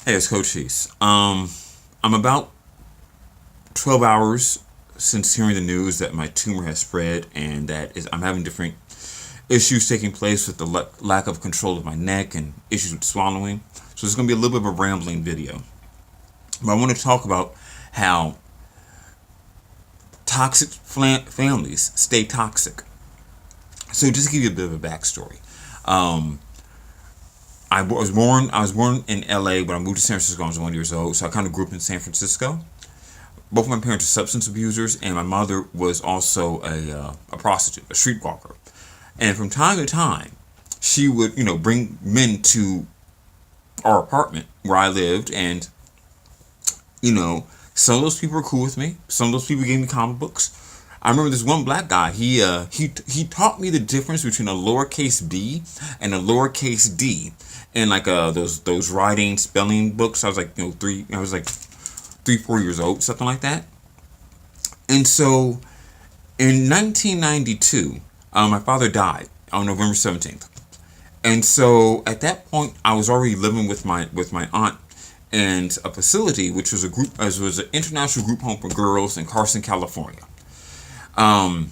Hey, it's Coach Cheese. I'm about 12 hours since hearing the news that my tumor has spread and I'm having different issues taking place with the lack of control of my neck and issues with swallowing. So it's going to be a little bit of a rambling video. But I want to talk about how toxic families stay toxic. So just to give you a bit of a backstory. Um, I was born in LA, but I moved to San Francisco when I was 1 year old. So I kind of grew up in San Francisco. Both of my parents are substance abusers, and my mother was also a prostitute, a streetwalker. And from time to time, she would, bring men to our apartment where I lived, and some of those people were cool with me. Some of those people gave me comic books. I remember this one black guy. He taught me the difference between a lowercase b and a lowercase d, and like those writing spelling books. I was like 3 4 years old, something like that. And so in 1992, my father died on November 17th. And so at that point, I was already living with my aunt and a facility which was a group as was an international group home for girls in Carson, California. Um,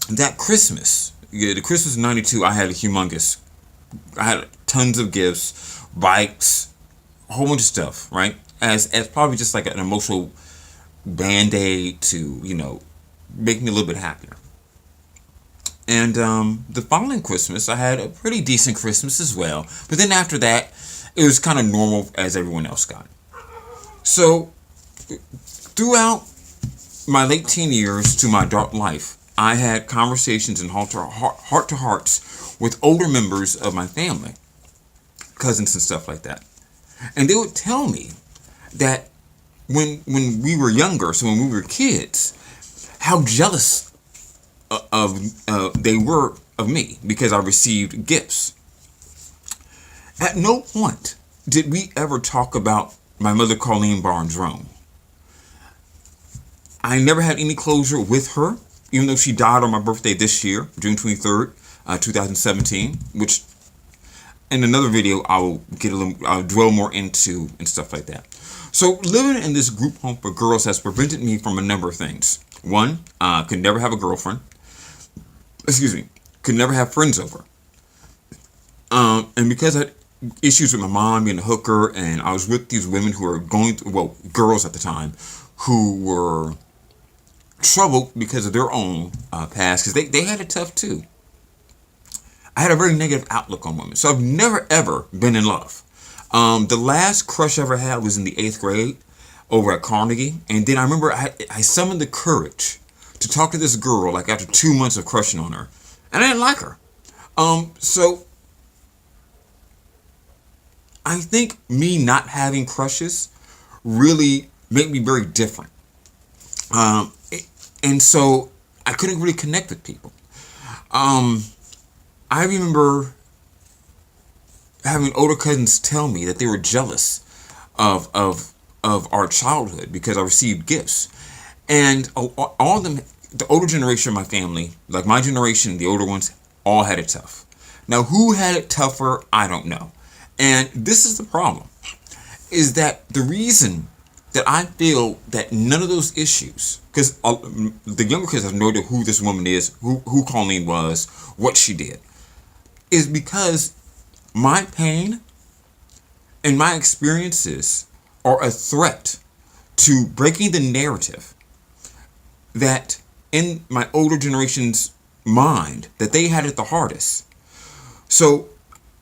that Christmas, yeah, the Christmas of '92, I had tons of gifts, bikes, a whole bunch of stuff, right? As probably just like an emotional band aid to make me a little bit happier. And the following Christmas, I had a pretty decent Christmas as well. But then after that, it was kind of normal as everyone else got. So throughout my late teen years to my adult life, I had conversations and heart to hearts with older members of my family, cousins and stuff like that. And they would tell me that when we were younger, so when we were kids, how jealous they were of me because I received gifts. At no point did we ever talk about my mother, Colleen Barnes Rome. I never had any closure with her, even though she died on my birthday this year, June 23rd, 2017, which in another video I'll dwell more into and stuff like that. So living in this group home for girls has prevented me from a number of things. One, could never have a girlfriend. Excuse me, could never have friends over. And because I had issues with my mom being a hooker, and I was with these women who were going through, well, girls at the time, who were troubled because of their own past, because they had it tough too. I had a very negative outlook on women, so I've never ever been in love. The last crush I ever had was in the 8th grade over at Carnegie, and then I remember I summoned the courage to talk to this girl like after 2 months of crushing on her, and I didn't like her. So I think me not having crushes really made me very different. Um, it- and so I couldn't really connect with people. Um, I remember having older cousins tell me that they were jealous of of of our childhood because I received gifts, and all of them, the older generation of my family, like my generation, the older ones, all had it tough. Now, who had it tougher? I don't know. And this is the problem: is that the reason that I feel that none of those issues, because the younger kids have no idea who this woman is, who Colleen was, what she did, is because my pain and my experiences are a threat to breaking the narrative that in my older generation's mind that they had it the hardest. So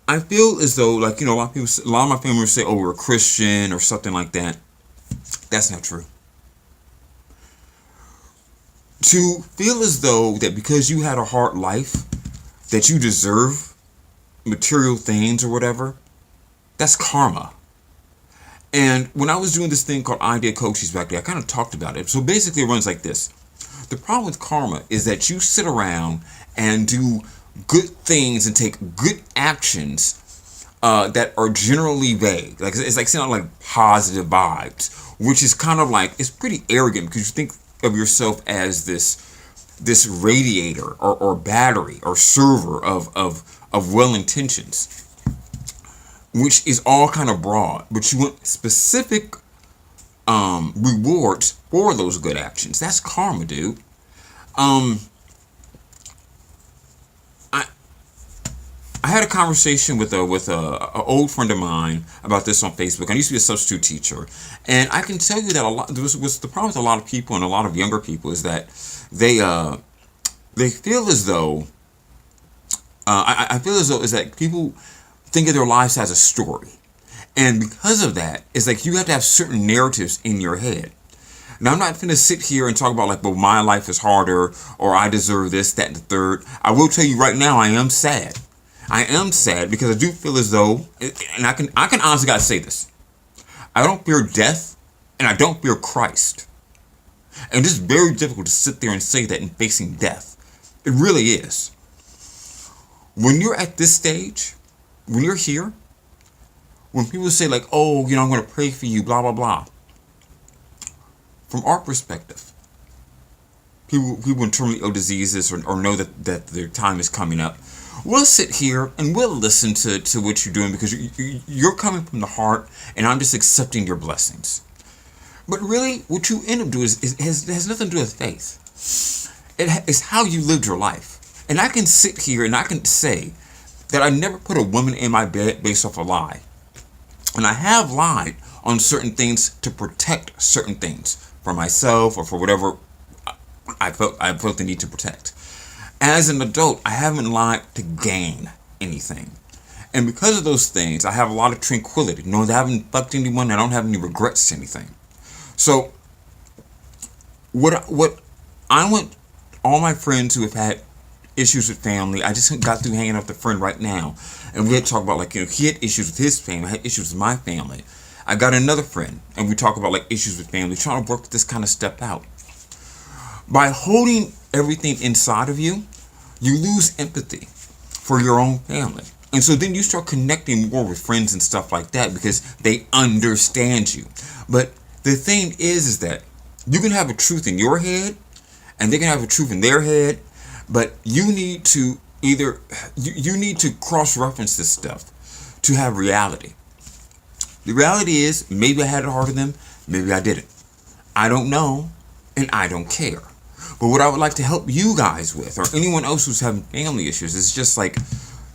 I feel as though, like, a lot of people, a lot of my family would say, "Oh, we're a Christian" or something like that. That's not true. To feel as though that because you had a hard life that you deserve material things or whatever, that's karma. And when I was doing this thing called Idea Coaches back there, I kind of talked about it. So basically, it runs like this: the problem with karma is that you sit around and do good things and take good actions that are generally vague. Like it's like sounding like positive vibes, which is kind of like, it's pretty arrogant because you think of yourself as this radiator or battery or server of well intentions. which is all kind of broad, but you want specific rewards for those good actions. That's karma, dude. Um, I I had a conversation with a old friend of mine about this on Facebook. I used to be a substitute teacher, and I can tell you that a lot was the problem with a lot of people and a lot of younger people is that they uh they feel as though I feel as though is that people think of their lives as a story, and because of that, it's like you have to have certain narratives in your head. Now, I'm not going to sit here and talk about like, well, my life is harder or I deserve this, that, and the third. I will tell you right now, I am sad. I am sad because I do feel as though, and I can honestly gotta say this. I don't fear death, and I don't fear Christ. And it's very difficult to sit there and say that in facing death. It really is. When you're at this stage, when you're here, when people say like, oh, I'm going to pray for you, blah blah blah. From our perspective, people with terminally ill diseases or know that their time is coming up. We'll sit here and we'll listen to what you're doing because you're coming from the heart, and I'm just accepting your blessings. But really, what you end up doing has nothing to do with faith. It's how you lived your life. And I can sit here and I can say that I never put a woman in my bed based off a lie. And I have lied on certain things to protect certain things for myself or for whatever I felt the need to protect. As an adult, I haven't lied to gain anything. And because of those things, I have a lot of tranquility. Knowing that I haven't fucked anyone, I don't have any regrets to anything. So, what I want all my friends who have had issues with family, I just got through hanging out with a friend right now, and we had to talk about like, he had issues with his family, I had issues with my family. I got another friend, and we talk about like issues with family, trying to work this kind of stuff out. By holding everything inside of you, you lose empathy for your own family. And so then you start connecting more with friends and stuff like that because they understand you. But the thing is that you can have a truth in your head and they can have a truth in their head, but you need to you need to cross-reference this stuff to have reality. The reality is maybe I had it harder than them, maybe I didn't. I don't know, and I don't care. But what I would like to help you guys with, or anyone else who's having family issues, is just like,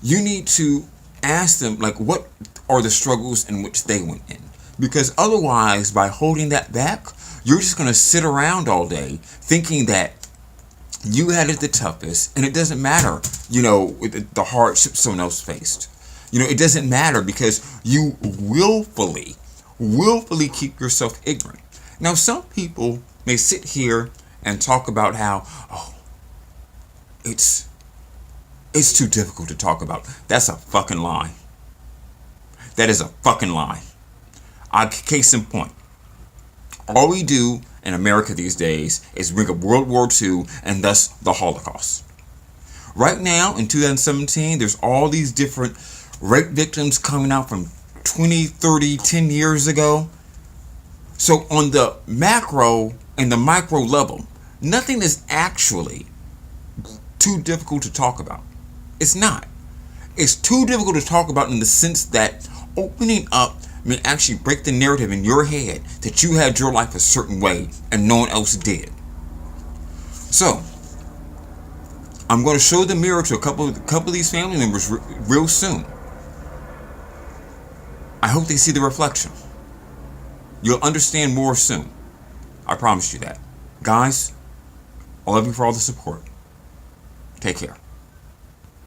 you need to ask them, like, what are the struggles in which they went in? Because otherwise, by holding that back, you're just going to sit around all day thinking that you had it the toughest, and it doesn't matter, the hardship someone else faced. It doesn't matter because you willfully keep yourself ignorant. Now, some people may sit here and talk about how, oh, it's too difficult to talk about. That's a fucking lie. That is a fucking lie. Case in point. All we do in America these days is bring up World War II and thus the Holocaust. Right now, in 2017, there's all these different rape victims coming out from 20, 30, 10 years ago. So on the macro and the micro level, nothing is actually too difficult to talk about. It's not. It's too difficult to talk about in the sense that opening up may actually break the narrative in your head that you had your life a certain way and no one else did. So, I'm going to show the mirror to a couple of these family members real soon. I hope they see the reflection. You'll understand more soon. I promise you that. Guys, I love you for all the support. Take care.